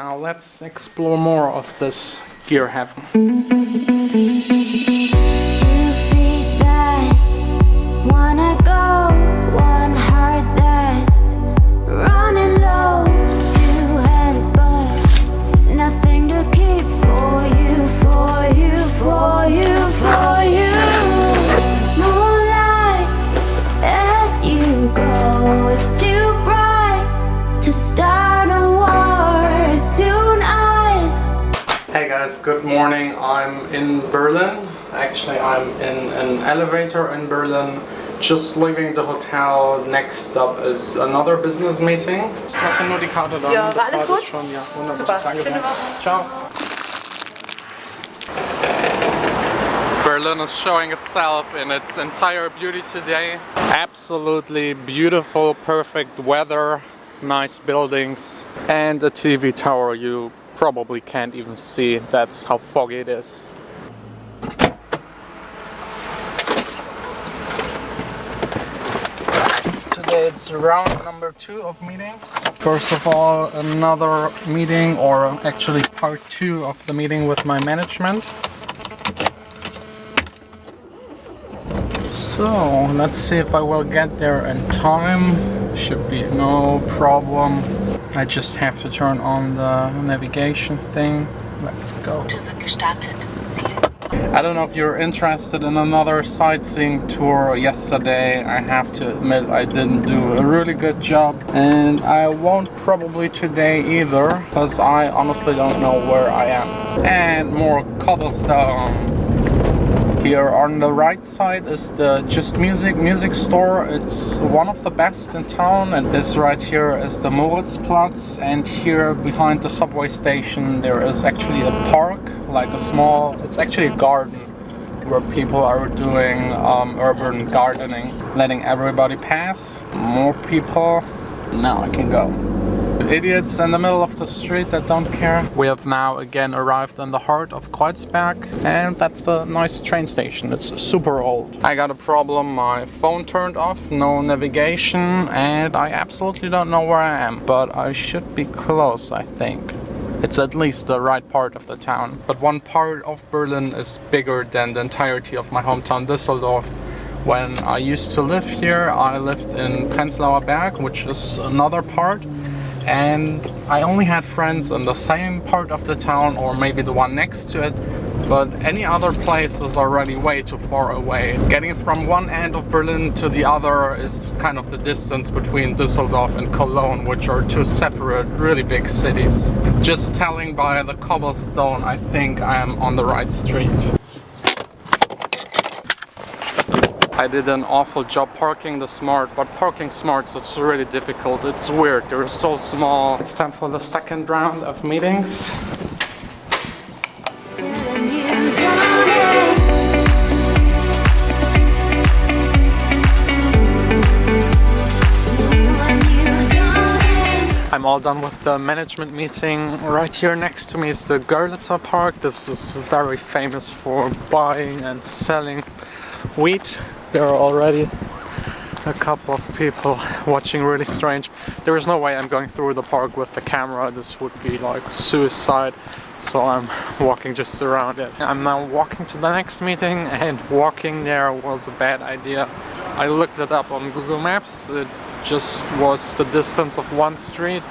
Now let's explore more of this gear heaven. 2 feet that wanna go, one heart that's running low, 2 hands but nothing to keep for you, for you, for you, for you. Moonlight as you go, it's too bright to start a war. Soon Hey guys, good morning. I'm in Berlin. Actually, I'm in an elevator in Berlin. Just leaving the hotel. Next up is another business meeting. Lass mir nur die Karte da. Ja, war alles gut? Schon, ja, wunderbar. Super. Danke Schöne sehr. Woche. Ciao. Berlin is showing itself in its entire beauty today. Absolutely beautiful, perfect weather, nice buildings, and a TV tower you probably can't even see. That's how foggy it is. Today it's round number 2 of meetings. First of all, another meeting, or actually part 2 of the meeting with my management. So let's see if I will get there in time. Should be no problem. I just have to turn on the navigation thing. Let's go. I don't know if you're interested in another sightseeing tour. Yesterday, I have to admit, I didn't do a really good job, and I won't probably today either, because I honestly don't know where I am. And more cobblestone. Here on the right side is the Just Music store. It's one of the best in town, and this right here is the Moritzplatz, and here behind the subway station there is actually a park, like a small, it's actually a garden where people are doing urban gardening, letting everybody pass. More people. Now I can go. Idiots in the middle of the street that don't care. We have now again arrived in the heart of Kreuzberg, and that's the nice train station. It's super old. I got a problem, my phone turned off, no navigation, and I absolutely don't know where I am, but I should be close, I think. It's at least the right part of the town. But one part of Berlin is bigger than the entirety of my hometown, Düsseldorf. When I used to live here, I lived in Prenzlauer Berg, which is another part. And I only had friends in the same part of the town, or maybe the one next to it, but any other place is already way too far away. Getting from one end of Berlin to the other is kind of the distance between Düsseldorf and Cologne, which are two separate, really big cities. Just telling by the cobblestone, I think I am on the right street. I did an awful job parking the Smart, but parking Smarts is really difficult. It's weird, they're so small. It's time for the second round of meetings. I'm all done with the management meeting. Right here next to me is the Görlitzer Park. This is very famous for buying and selling wheat. There are already a couple of people watching really strange. There is no way I'm going through the park with the camera. This would be like suicide. So I'm walking just around it. I'm now walking to the next meeting, and walking there was a bad idea. I looked it up on Google Maps. It just was the distance of one street,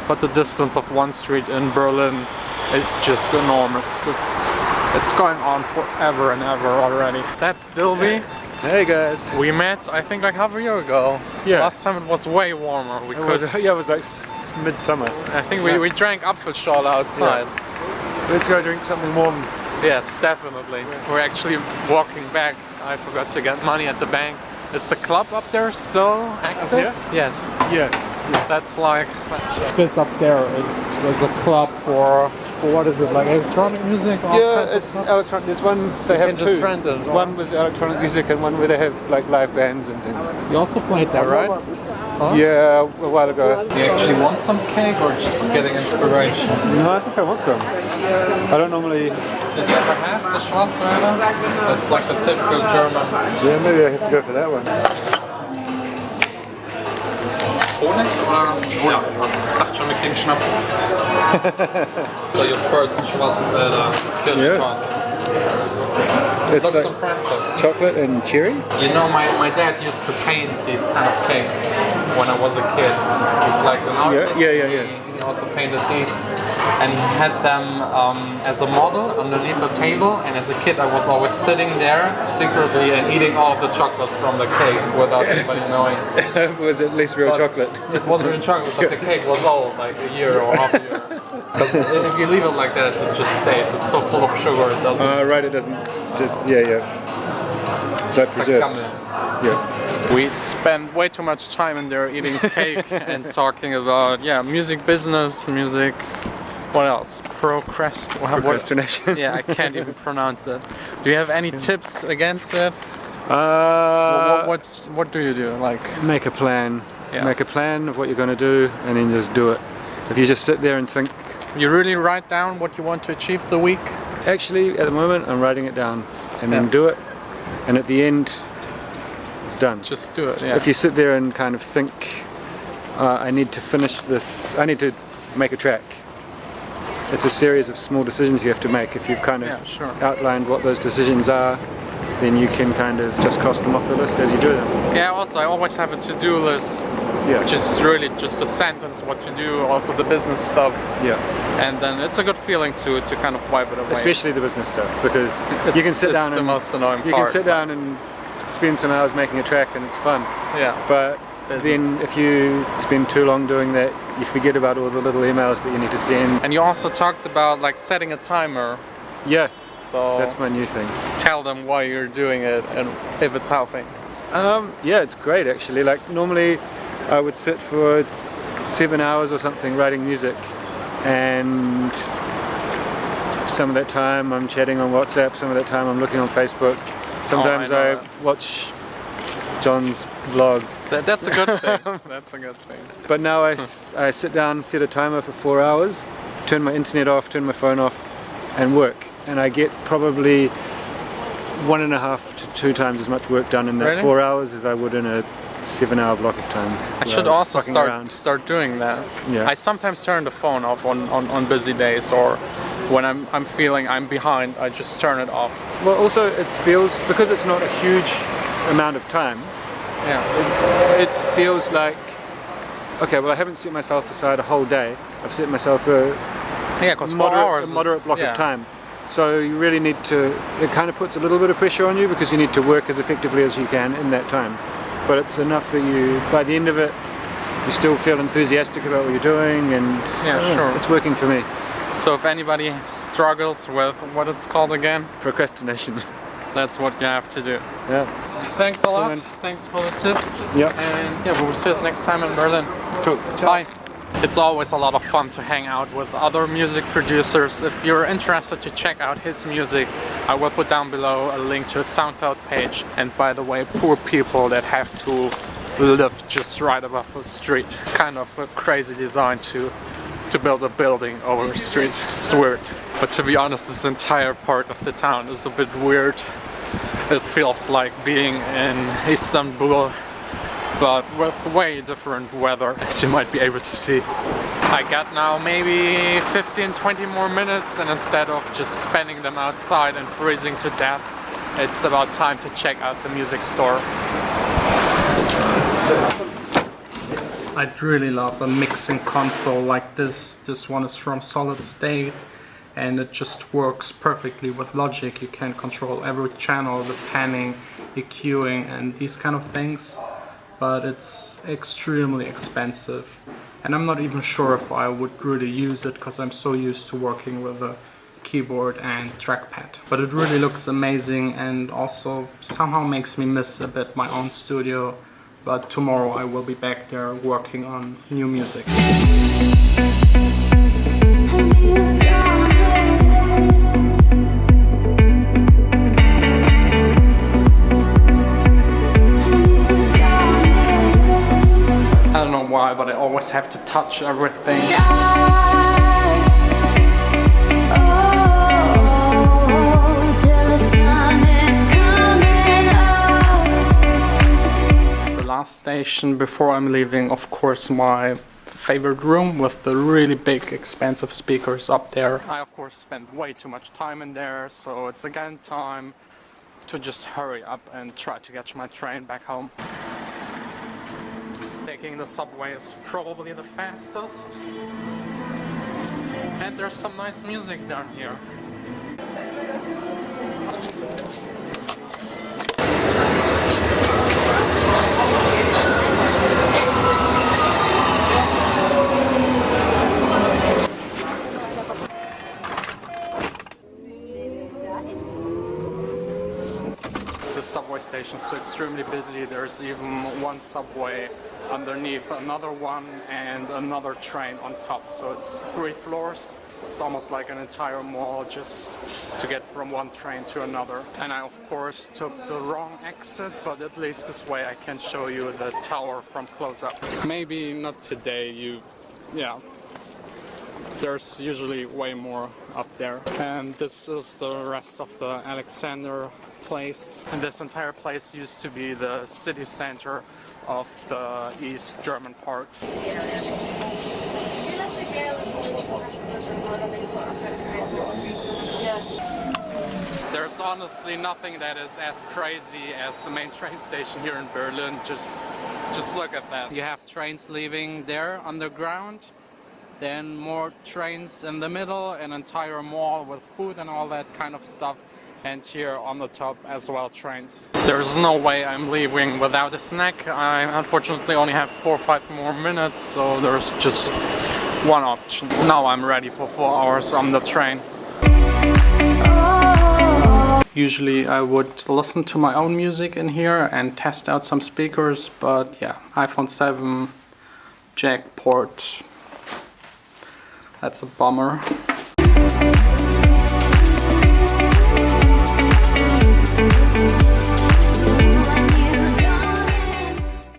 but the distance of one street in Berlin is just enormous. It's going on forever and ever already. That's Dilby. Hey guys. We met, I think, like half a year ago. Yeah. Last time it was way warmer. It was like midsummer. I think we drank Apfelschorle outside. Yeah. Let's go drink something warm. Yes, definitely. Yeah. We're actually walking back. I forgot to get money at the bank. Is the club up there still active? Yeah? Yes. Yeah. That's like... This up there is a club for what is it, like electronic music? Yeah, it's electronic. There's one, they have two. Just rent it, one with electronic music and one where they have like live bands and things. You also played there, right? Huh? Yeah, a while ago. Do you actually want some cake or just getting inspiration? No, I think I want some. I don't normally... Did you ever have the Schwarzwälder? That's like the typical German. Yeah, maybe I have to go for that one. Honig oder? Ja, sagt schon, wir kriegen Schnaps. So your first Schwarzwälder Kirschtorte. It's Looks like impressive. chocolate and cherry. You know, my dad used to paint these kind of cakes when I was a kid. He's like an artist. Yeah. He also painted these. And he had them as a model underneath the table. And as a kid, I was always sitting there secretly and eating all of the chocolate from the cake without anybody knowing. Was it at least real chocolate? It was real chocolate, but the cake was old, like a year or half a year. Because if you leave it like that, it just stays. It's so full of sugar, it doesn't. Right, it doesn't. Yeah. So preserved. Yeah. We spend way too much time in there eating cake and talking about music business, music. What else? Procrastination. Yeah, I can't even pronounce it. Do you have any tips against it? What do you do? Like Make a plan. Yeah. Make a plan of what you're going to do, and then just do it. If you just sit there and think. You really write down what you want to achieve the week? Actually, at the moment, I'm writing it down, and then do it, and at the end, it's done. Just do it. Yeah. If you sit there and kind of think, I need to finish this. I need to make a track. It's a series of small decisions you have to make. If you've kind of outlined what those decisions are, then you can kind of just cross them off the list as you do them. Yeah, also I always have a to-do list, which is really just a sentence what to do, also the business stuff. Yeah. And then it's a good feeling to kind of wipe it away. Especially the business stuff, because you can sit down it's the and most annoying you part, can sit down and spend some hours making a track and it's fun. Yeah. But then if you spend too long doing that, you forget about all the little emails that you need to send. And you also talked about like setting a timer. Yeah. So that's my new thing. Tell them why you're doing it and if it's helping. Yeah, it's great actually. Like normally I would sit for 7 hours or something writing music, and some of that time I'm chatting on WhatsApp, some of that time I'm looking on Facebook. Sometimes I watch Jon's vlog. That's a good thing. That's a good thing. But now I sit down, set a timer for 4 hours, turn my internet off, turn my phone off, and work. And I get probably 1.5 to 2 times as much work done in that 4 hours as I would in a 7-hour block of time. I should also start doing that. Yeah. I sometimes turn the phone off on busy days, or when I'm feeling I'm behind, I just turn it off. Well, also it feels, because it's not a huge amount of time, it feels like, okay, well I haven't set myself aside a whole day. I've set myself a moderate block of time. So you really need to, it kind of puts a little bit of pressure on you because you need to work as effectively as you can in that time. But it's enough that you, by the end of it, you still feel enthusiastic about what you're doing, and it's working for me. So if anybody struggles with what it's called again? Procrastination. That's what you have to do. Yeah. Thanks a lot. Thanks for the tips. Yeah. And yeah, we'll see us next time in Berlin. Cool. Bye. It's always a lot of fun to hang out with other music producers. If you're interested to check out his music, I will put down below a link to his SoundCloud page. And by the way, poor people that have to live just right above the street. It's kind of a crazy design to build a building over the street. It's weird. But to be honest, this entire part of the town is a bit weird. It feels like being in Istanbul, but with way different weather, as you might be able to see. I got now maybe 15-20 more minutes, and instead of just spending them outside and freezing to death, it's about time to check out the music store. I'd really love a mixing console like this. This one is from Solid State, and it just works perfectly with Logic. You can control every channel, the panning, EQing, and these kind of things. But it's extremely expensive, and I'm not even sure if I would really use it because I'm so used to working with a keyboard and trackpad. But it really looks amazing, and also somehow makes me miss a bit my own studio. But tomorrow I will be back there working on new music. I don't know why, but I always have to touch everything. The last station before I'm leaving, of course, my favorite room with the really big expansive speakers up there. I of course spent way too much time in there, so it's again time to just hurry up and try to catch my train back home. Taking the subway is probably the fastest. And there's some nice music down here. The subway station is so extremely busy. There's even one subway underneath another one and another train on top, so it's 3 floors. It's almost like an entire mall just to get from one train to another. And I of course took the wrong exit, but at least this way I can show you the tower from close up. Maybe not today, there's usually way more up there. And this is the rest of the Alexander place. And this entire place used to be the city center of the East German part. There's honestly nothing that is as crazy as the main train station here in Berlin. Just look at that. You have trains leaving there underground, then more trains in the middle, an entire mall with food and all that kind of stuff. And here on the top as well, trains. There's no way I'm leaving without a snack. I unfortunately only have 4 or 5 more minutes, so there's just one option. Now I'm ready for 4 hours on the train. Usually I would listen to my own music in here and test out some speakers, but yeah, iPhone 7 jack port. That's a bummer.